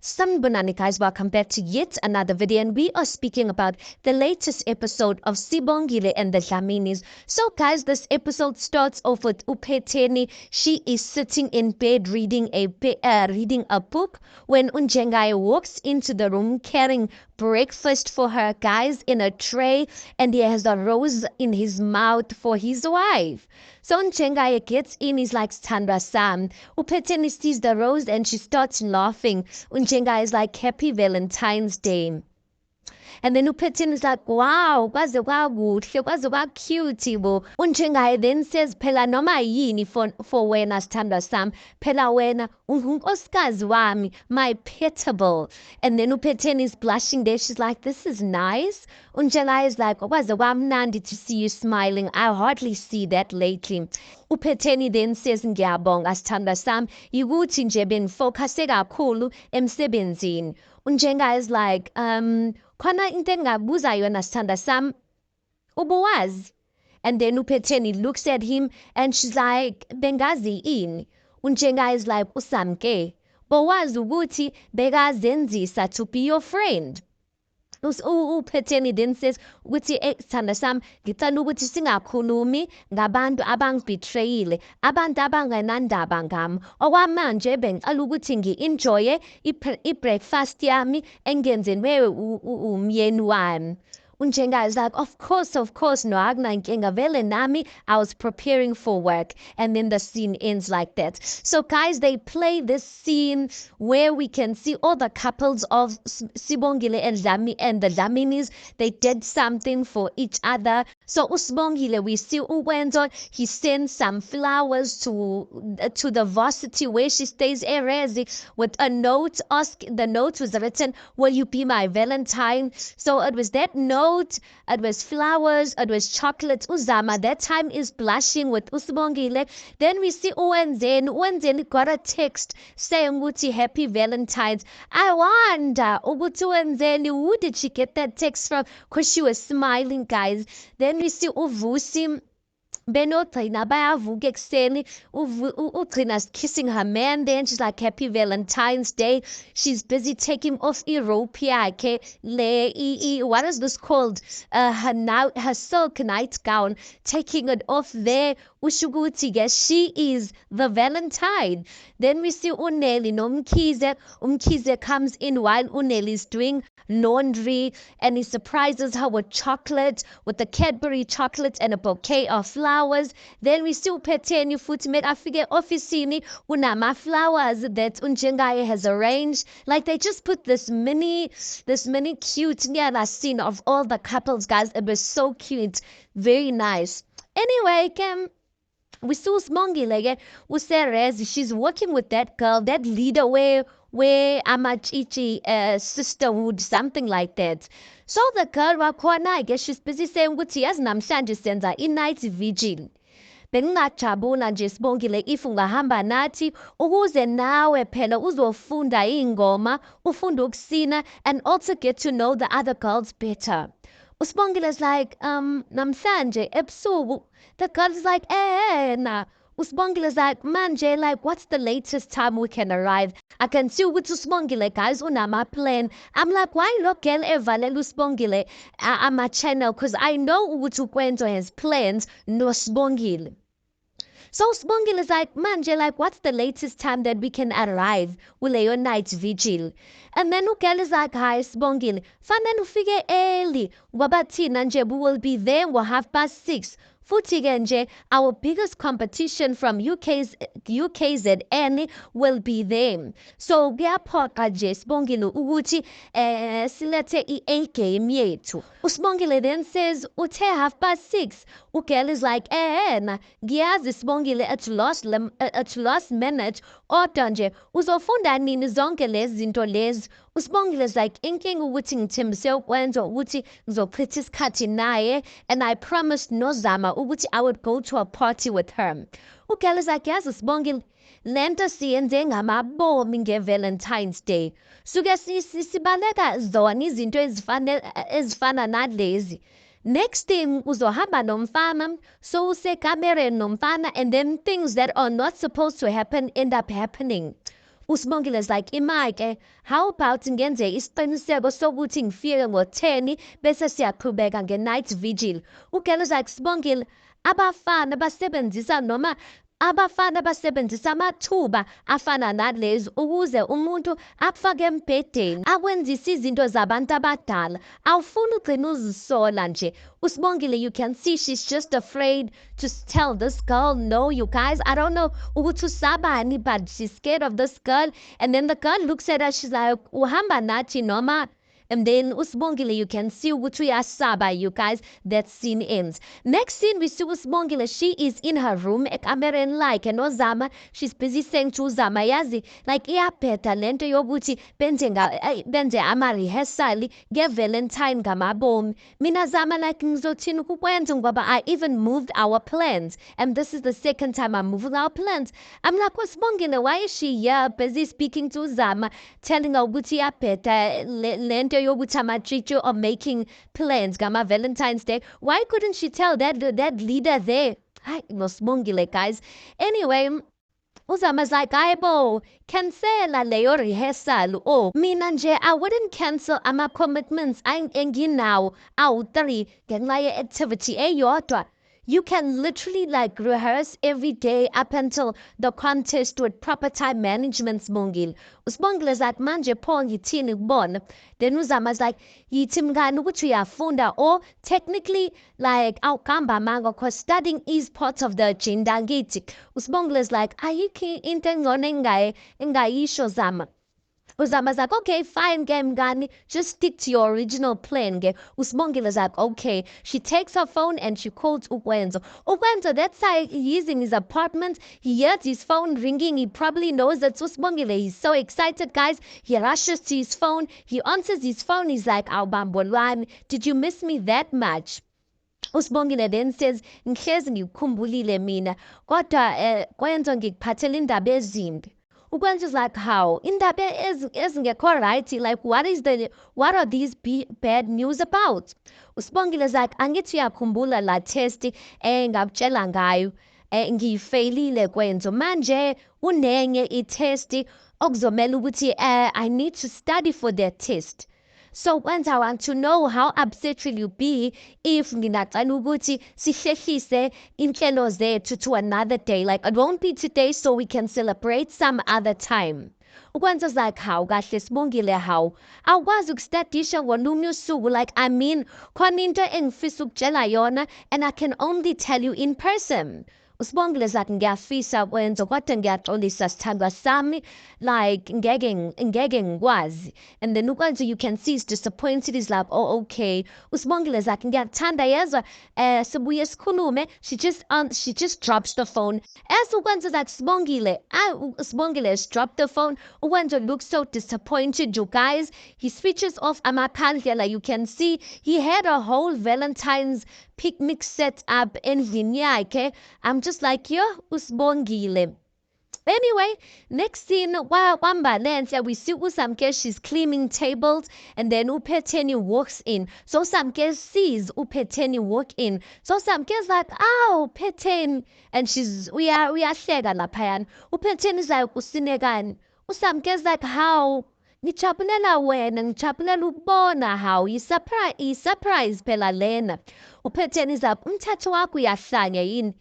Sanibonani guys, welcome back to yet another video, and we are speaking about the latest episode of Sibongile and the Dlaminis. So guys, this episode starts off with uPhetheni. She is sitting in bed reading a book when Unjengai walks into the room carrying breakfast for her guys in a tray, and he has a rose in his mouth for his wife. So Unjengai gets in, he's like, Thandwa Sam. uPhetheni sees the rose and she starts laughing. Unjengai is like, Happy Valentine's Day. And then uPhetheni is like, wow, kwaze kwakuhle, kwaze kwacutie bo. Unjengai then says, phela noma yini for wena Thandwa Sam, phela wena unkosikazi wami, my petable. And then uPhetheni is blushing there. She's like, this is nice. Unjengai is like, kwaze kwamnandi to see you smiling. I hardly see that lately. uPhetheni then says, ngiyabonga Thandwa Sam, yikuthi nje benifocuse kakhulu emsebenzini. Unjengai is like, khona into engabuza yona Thandwa Sam, ubuwazi? And then uPhetheni looks at him and she's like, bengazi ini? Unjengai is like, usamke, bowazi ukuthi bekazenzisa to be your friend. uPhetheni then says ukuthi Thandwa Sam, ngicela ukuthi singakhulumi ngabantu abangibetrayile, abantu abangenandaba ngami. Okwamanje bengicela ukuthi ngi-enjoye i-breakfast yami engenzelwe umyeni wami. Unjengai is like, of course, no akunankinga vele nami, I was preparing for work. And then the scene ends like that. So guys, they play this scene where we can see all the couples of Sibongile and the Dlaminis. They did something for each other. So uSibongile, we see uWenzo, he sends some flowers to the varsity where she stays, Erezi, with a note. The note was written, will you be my Valentine? So it was that note. It was flowers, it was chocolate. Uzama that time is blushing with uSibongile. Then we see uWenzeni got a text saying ukuthi happy Valentine's. I wonder ukuthi uWenzeni, who did she get that text from? Because she was smiling, guys. Then we see uVusi benogcina bayavuka ekuseni, ugcina kissing her man there, and she's like, happy Valentine's Day. She's busy taking off irope yakhe, what is this called, her silk nightgown, taking it off there. Ushuguti, she is the Valentine. Then we see uNelly nomkhize. Umkhize comes in while uNelly is doing laundry, and he surprises her with chocolate, with the Cadbury chocolate and a bouquet of flowers. Then we see uPhetheni futhi mekafike ofisini unama flowers that Unjengai has arranged. Like they just put this mini cute scene of all the couples, guys. It was so cute, very nice. Anyway, we saw Sibongile again. Userezi, she's working with that girl, that leader where Amachichi sisterhood, something like that. So the girl wakhona, I guess she's busy saying ukuthi yazi namhlanje senza i-night vigil. Bengingajabula nje Sibongile if ungahamba nathi ukuze nawe phela uzofunda ingoma, ufunda ukusina, and also get to know the other girls better. uSibangile's like, namhlanje ebusuku. The girl is like, nah. uSibongile's like, manje, like, what's the latest time we can arrive? I can see ukuthi uSibongile, guys, unama plan. I'm like, why lo girl evalela uSibongile ama-channel? Because I know ukuthi uKwenzo has plans noSibongile. So Sibongile is like, manje, like, what's the latest time that we can arrive kuleyo night vigil? And then ugirl is like, hi Sibongile, fanele ufike early ngoba thina nje we will be there ngo6:30. Futhi ke nje, our biggest competition from UKZN will be there. So kuyaphoqa nje Sibongile ukuthi silethe i-A game yethu. uSibongile then says uthe 6:30. Ugirl is like, na ngiyazi Sibongile at last minute kodwa nje uzofunda nini zonke lezi zinto lezi. uSibongile is like, inkinga ukuthi ngithembise uKwenzo ukuthi ngizochitha isikhathi naye, and I promised noZama ukuthi I would go to a party with her. Ugirl is like, yazi Sibongile, lento siyenze ngamabomi nge-Valentine's Day. Suke sibaleka zona izinto ezifana nalezi. Next thing uzohamba nomfana, so usekamereni nomfana, and then things that are not supposed to happen end up happening. uSibongile is like, imake, how about ngenze isiqiniseko sokuthi ngifike ngo-10 bese siyaqhubeka nge-night vigil. Ugel is like, Sibongile, abafana basebenzisa amathuba afana nalezi ukuze umuntu akufake embhedeni akwenzisa izinto zabantu abadala. Awufuni ugcina uzisola nje. uSibongile, you can see she's just afraid to tell this girl no. You guys, I don't know ukuthi usabani, but she's scared of this girl. And then the girl looks at her, she's like, uhamba nathi noma? And then uSibongile, you can see ukuthi uyasaba, you guys. That scene ends. Next scene, we see uSibongile. She is in her room ekamereni lakhe noZama. She's busy saying to uZama, yazi, like iyaphetha lento yokuthi benze ama-rehearsal nge-Valentine ngamabomi. Mina Zama, like ngizothini ukukwenza ngoba I even moved our plans. And this is the second time I'm moving our plans. I'm like, uSibongile, why is she here busy speaking to uZama, telling her ukuthi iyaphetha lento yokuthi treat you or making plans gama Valentine's Day? Why couldn't she tell that leader there? Hayi noSibongile, guys. Anyway, uZama's like, ayibo, cancela leyo rehearsal. Oh, mina nje I wouldn't cancel ama-commitments enginawo awu-3 ngenxa ye-activity eyodwa. You can literally like rehearse every day up until the contest with proper time management, Sibongile. uSibongile is like, manje pho ngithini kubona? Then uZama's like, yithi mngani ukuthi uyafunda, or technically like awuhamba manga because studying is part of the agenda ngithi. uSibongile is like, ayikho into engcono engayisho Zama. uZama's like, okay, fine, mngani, just stick to your original plan. uSibongile is like, okay. She takes her phone and she calls uKwenzo. uKwenzo, that's how he's in his apartment. He hears his phone ringing. He probably knows that uSibongile. He's so excited, guys. He rushes to his phone. He answers his phone. He's like, awubambolwane, did you miss me that much? uSibongile then says, ngihlezi ngikukhumbulile mina, kodwa Kwenzo ngikuphathela indaba ezimbi. uKwenzo is like, how? Indaba ezingekho right, like what are these bad news about? uSibongile is like, angithi uyakhumbula la test ngakutshela ngayo ngiyifeyilile Kwenzo, manje unenye i-test okuzomela ukuthi I need to study for that test. So once I want to know how upset will you be if ngingacela ukuthi sihlehlise inhlelo zethu to another day. Like it won't be today, so we can celebrate some other time. uKwenzo's like, how kahle Sibongile, how? Awukwazi ukustadisha ngolunye usuku. Like, I mean, khona into engifisa ukutshela yona and I can only tell you in person. uSibongile is like, ngiyafisa Kwenzo kodwa ngiyaxolisa sithandwa sami, like ngeke ngikwazi. And then uKwenzo, you can see he's disappointed. He's like, oh, okay. uSibongile is like, ngiyakuthanda yezwa sibuye sikhulume. She just drops the phone. As uKwenzo's like, Sibongile has dropped the phone. uKwenzo looks so disappointed, you guys. He switches off amakhandlela. You can see he had a whole Valentine's picnic set up endlini yakhe. I'm just like, yo, uSibongile. Anyway, next scene, Wambalenhle, we see uSamke, she's cleaning tables, and then uPhetheni walks in. So Samke sees uPhetheni walk in. So Samke's like, oh, Phetheni. And uyahleka laphayana. uPhetheni is like, usinekani. uSamke's like, how? Ngijabulela wena, ngijabulela ukubona how. Yi-surprise phela lena. uPhetheni is like, umthetho wakho uyahlanya yini?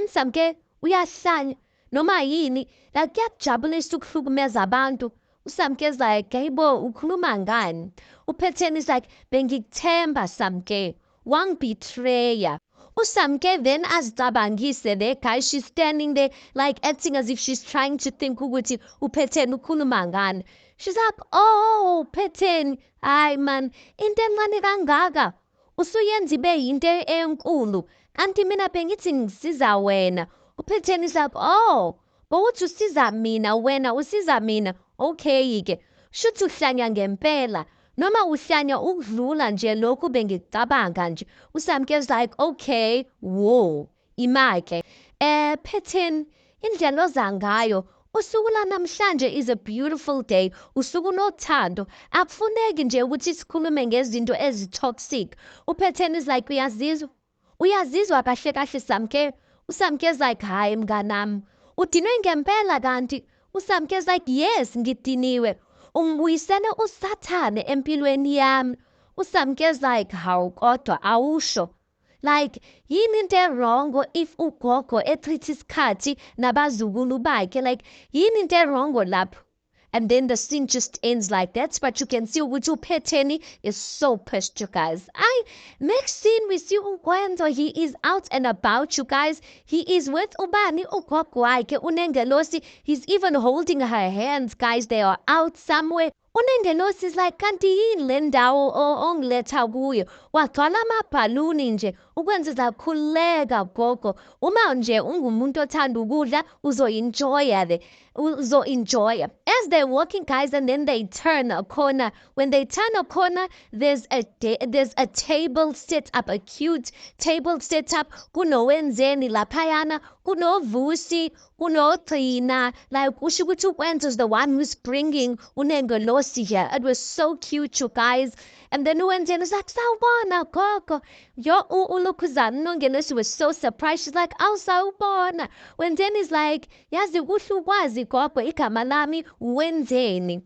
Samke, uyahlanya noma yini? Like kuyakujabulisa ukuhlukumeza abantu. uSamke is like, hayibo, ukhuluma ngani? uPhetheni is like, bengikuthemba Samke, wangibetreya. uSamke then azicabangise there, guys. She's standing there like acting as if she's trying to think ukuthi uPhetheni ukhuluma ngani. She's like, oh, Phetheni, hayi man, into encane kangaka usuyenza ibe yinto enkulu, kanti mina bengithi ngisiza wena. uPhetheni is like, oh, bowuthi usiza mina, wena usiza mina. Okay-ke, shuthi uhlanya ngempela noma uhlanya ukudlula nje lokhu bengikucabanga nje. uSamke is like, okay, whoa, imake. Phetheni, indlela oza ngayo, usuku lanamhlanje is a beautiful day. Usuku nothando. Akufuneki nje ukuthi sikhulume ngezinto ezi-toxic. uPhetheni is like, uyazizwa kahle kahle Samke. uSamke is like, hayi mnganami, udinwe ngempela kanti uSamke's like, yes, ngidiniwe. Ungibuyisele usathane empilweni yami. uSamke's like, hawu kodwa awusho. Like, yini into wrong if ugogo etreat isikhathi nabazukulu bakhe? Like, yini into wrong lapho? And then the scene just ends like that. But you can see ukuthi uPhetheni is so pissed, you guys. Next scene we see uGwendo. He is out and about, you guys. He is with ubani ugogo wakhe uNengelosi. He's even holding her hands, guys. They are out somewhere. uNengelosi is like, kanti yini le ndawo ongiletha kuyo? Wagcwala amabhaluni nje ukwenza zakhuleka gogo. Uma nje ungumuntu othanda ukudla uzo-enjoy. As they're walking, guys, and then they turn a corner. When they turn a corner, there's a table set up, a cute table set up. KunoWenzeni laphayana, kunoVusi, kunoGcina. Like kusho ukuthi uWenzo is the one who's bringing uNengelosi here. It was so cute, you guys. And then uWenzeni is like, sawubona gogo. Yo uLukhuzana uNengelosi was so surprised. She's like, awu sawubona. Wenzeni is like, yazi kuhle ukwazi gogo igama lami Wenzeni.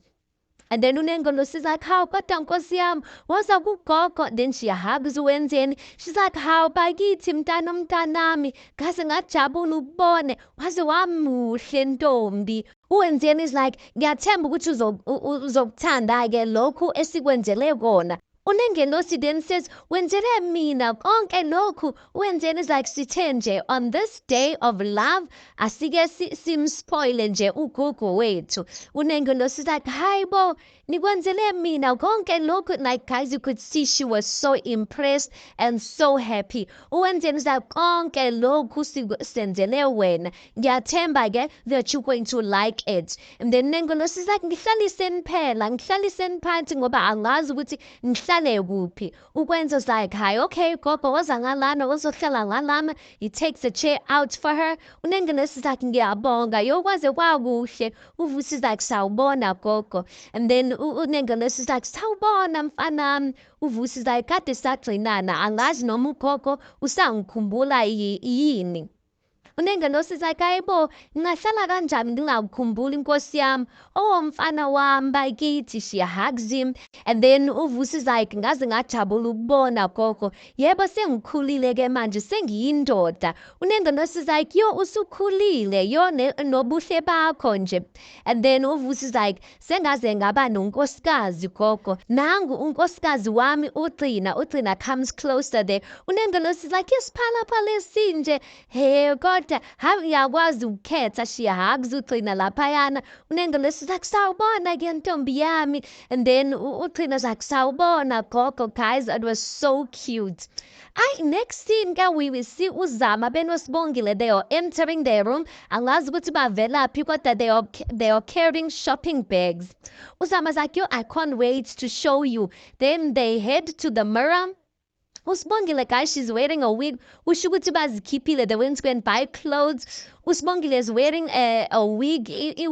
And then uNengelosi is like, hawu kodwa nkosi yami, woza kugogo. Then she hugs uWenzeni. She's like, hawu bakithi mntanami, ngaze ngajabula ukubone, waze wamuhle ntombi. uWenzeni is like, ngiyathemba ukuthi uzokuthanda-ke lokhu esikwenzele kona. uNengelosi then says, wenzele mina konke lokhu. uWenzeni is like, sithe nje on this day of love asike simspoile nje ugogo wethu. uNengelosi is like, hayibo, nikwenzele mina konke lokhu. Like, guys, you could see she was so impressed and so happy. uWenzeni is like, konke lokhu senzele wena, ngiyathemba-ke that you're going to like it. And then uNengelosi is like, ngihlaliseni phela, ngihlaliseni phansi ngoba angazi ukuthi ngihlale kuphi. uKwenzo is like, hi, okay gogo, woza ngalana, wozohlala ngalana. He takes a chair out for her. uNengelosi is like, ngiyabonga, yokwaze kwakuhle. uVusi is like, sawubona gogo. And then uNengelosi is like, sawubona mfanami. uVusi is like, kade sagcinana, angazi noma ugogo usangikhumbula yini. uNengelosi is like, hayibo, ngingahlala kanjani ngingakukhumbuli nkosi yami? Oh mfana wami bakithi. She hugs him. And then uVusi is like, ngaze ngajabula ukubona gogo, yebo sengikhulile-ke manje, sengiyindoda. uNengelosi is like, yo usukhulile, yo nobuhle bakho nje. And then uVusi is like, sengaze ngaba nonkosikazi gogo, nangu unkosikazi wami uGcina comes closer there. uNengelosi is like, yesiphalaphala esinje, hey God, uyakwazi ukukhetha. She hugs uGcina laphayana. uNengelosi is like, sawubona-ke ntombi yami. And then uGcina is like, sawubona gogo. Guys, it was so cute. Next scene we will see uZama benoSibongile. They are entering their room. Angazi ukuthi bavelaphi kodwa they are carrying shopping bags. uZama is like, yo, I can't wait to show you. Then they head to the mirror. uSibongile, guys, she's wearing a wig. Usho ukuthi bazikhiphile. They went to go and buy clothes. uSibongile is wearing a wig, a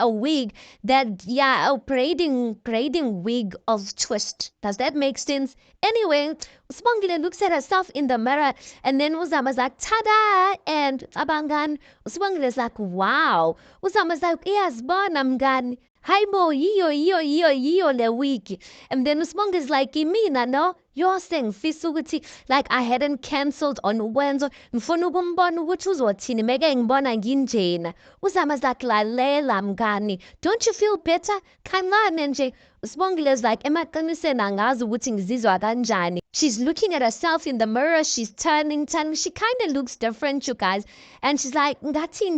wig that, yeah, a braiding wig of twist. Does that make sense? Anyway, uSibongile looks at herself in the mirror, and then uZama's like, tada! And abangani, uSibongile is like, wow. uZama's like, iyazibona mngani. Hayibo, yiyo le wig. And then uSibongile is like, imina no? You're saying ngifisa ukuthi, like, I hadn't cancelled on uWenzo. Ngifuna ukumbona ukuthi uzothini meke ngibona nginjena. uZama is like, lalela mngani, don't you feel better? Kancane nje. uSibongile is like, emaqinisweni angazi ukuthi ngizizwa kanjani. She's looking at herself in the mirror. She's turning. She kind of looks different, you guys. And she's like, ngathi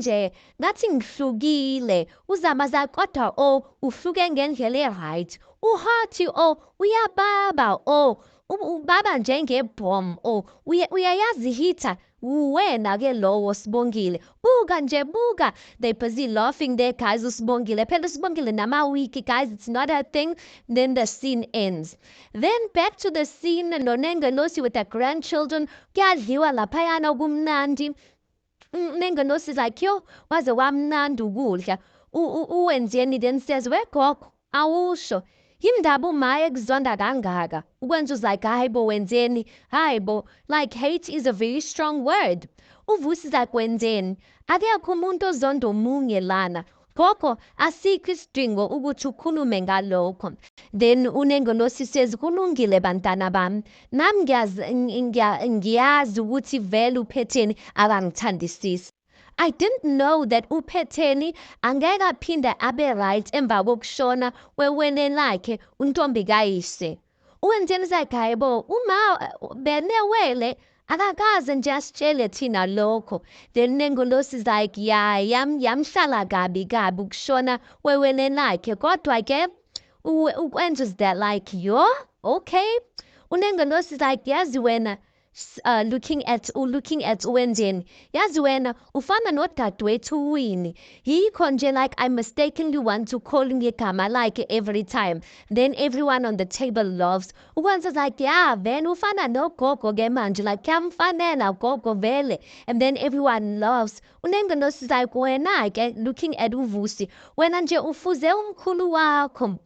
ngihlukile. uZama is like, kodwa uhluke ngendlela right. uHathi uyababa ubaba njengebhom. Uyayazi hitha. Wena-ke lowo Sibongile. Buka nje, buka. They busy laughing there, guys. uSibongile phela uSibongile nama-wiki, guys. It's not a thing. Then the scene ends. Then back to the scene noNengelosi with her grandchildren. Kuyadliwa laphayana kumnandi. uNengelosi is like, yo, waze wamnandi ukudla. uWenzeni then says, wegogo, awusho. Yimdaba uMaya ekuzonda kangaka. uKwenzo is like, hayibo Wenzeni, hayibo. Like, hate is a very strong word. uVusi zakwenzeni akekho umuntu ozonda omunye lana gogo asikho isidingo ukuthi ukhulume ngalokho. Then uNengilosi says kulungile bantwana bami nami ngiyazi ukuthi vele uPhetheni akangithandisisi. I didn't know that uPhetheni angeke aphinde abe right emva kokushona wewene lakhe uNtombi kayise. Wenzeni zakhe bo uma benewele akakaze nje asitshele thina lokho. Then Nengilosi is like yamhlala kabi ukushona wewene lakhe kodwa ke ukwenza that like yo okay. uNengilosi is like yazi wena looking at uwenzeni yazi wena ufana nodadewethu uWinnie yikho nje like I mistakenly want to call ngegama like every time, then everyone on the table laughs. Ukwenza like yeah vele ufana nogogo ke manje like kuyamfanela gogo vele, and then everyone laughs. uNengilosi is like wena ke looking at uVusi wena nje ufuze umkhulu wakho.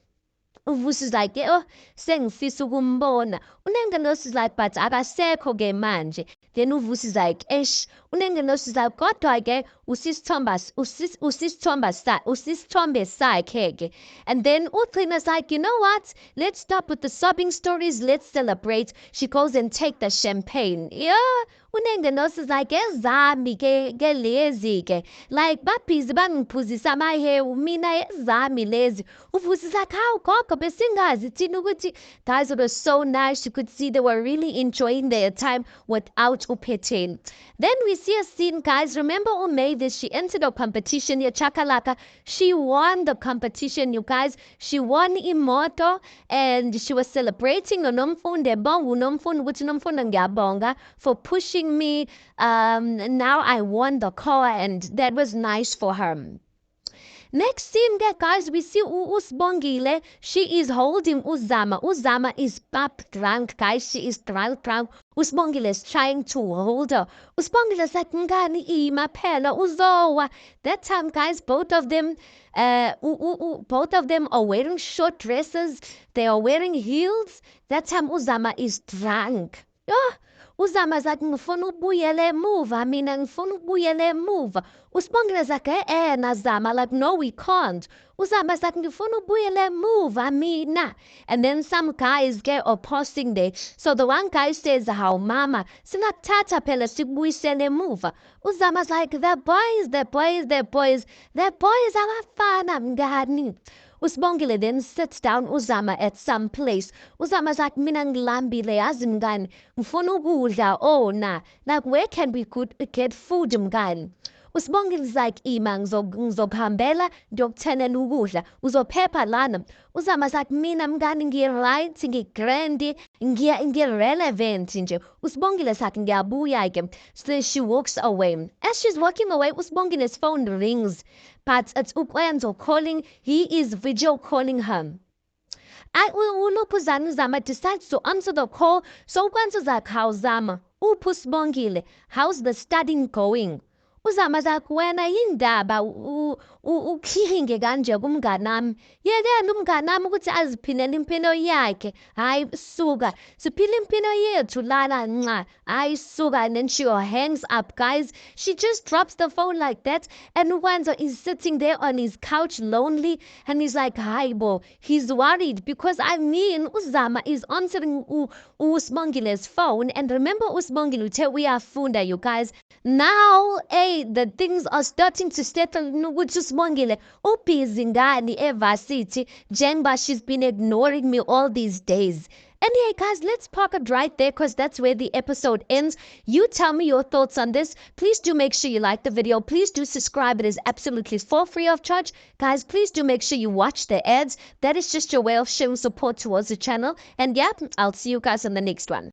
uVusi is like oh sengifisa ukumbona. uNengilosi is like but akasekho ke manje. Then uVusi is like eish. uNengilosi is like kodwa ke usisithombe sakhe ke. And then uThina is like you know what, let's stop with the sobbing stories, let's celebrate. She goes and take the champagne. Yeah, uNengilosi is like ezami ke lezi ke like babhizi bangiphuzisa amahewu mina ezami lezi. uVusi is like how gogo besingazi thina ukuthi. Guys, it was so nice. You could see they were really enjoying their time without uPhetheni. Then we see a scene, guys. Remember Mavis, she entered a competition here, Chakalaka. She won the competition, you guys. She won imoto and she was celebrating unomfundo ngiyabonga for pushing me. Now I won the car and that was nice for her. Next scene, guys, we see uSibongile. She is holding uZama. uZama is drunk, guys. She is drunk. uSibongile is trying to hold her. uSibongile is like, ngani ima phela uzowa. That time, guys, both of them are wearing short dresses. They are wearing heels. That time, uZama is drunk. uZama is like ngifuna ubuyele emuva mina ngifuna ubuyele emuva. uSibongile is like naZama like no we can't. uZama is like ngifuna ubuyele emuva mina. And then some guys are posting there. So the one guy says how mama sinakuthatha phela sikubuyisele emuva. uZama is like the boys abafana mngani. uSibongile then sits down uZama at some place. uZama is like mina ngilambile yazi mngani ngifuna ukudla like where can we get food mngani. uSibongile is like ima ngizokuhambela ngiyokuthenela ukudla uzophepha lana. uZama is like mina mngani ngi-right ngi-grand ngi-relevant nje. uSibongile is like ngiyabuya ke. So she walks away. As she's walking away, uSibongile's phone rings, but it's uKwenzo calling. He is video calling her. uZama decides to answer the call. So uKwenzo is like how's Zama? uSibongile, how's the studying going? uZama is like wena yindaba ukhinge kanje kumnganami. Yekena umnganami ukuthi aziphilele impilo yakhe. Hayi suka siphile impilo yethu lana nca. Hayi suka. And then she hangs up, guys. She just drops the phone like that. And uKwenzo is sitting there on his couch lonely. And he's like hayi bo. He's worried because uZama is answering uSibongile's phone. And remember uSibongile uthe uyafunda, you guys. Now the things are starting to settle ukuthi uSibongile ubhizi ngani evarsity njengoba she's been ignoring me all these days. Anyway, guys, let's park it right there because that's where the episode ends. You tell me your thoughts on this. Please do make sure you like the video. Please do subscribe. It is absolutely for free of charge. Guys, please do make sure you watch the ads. That is just your way of showing support towards the channel. And yeah, I'll see you guys in the next one.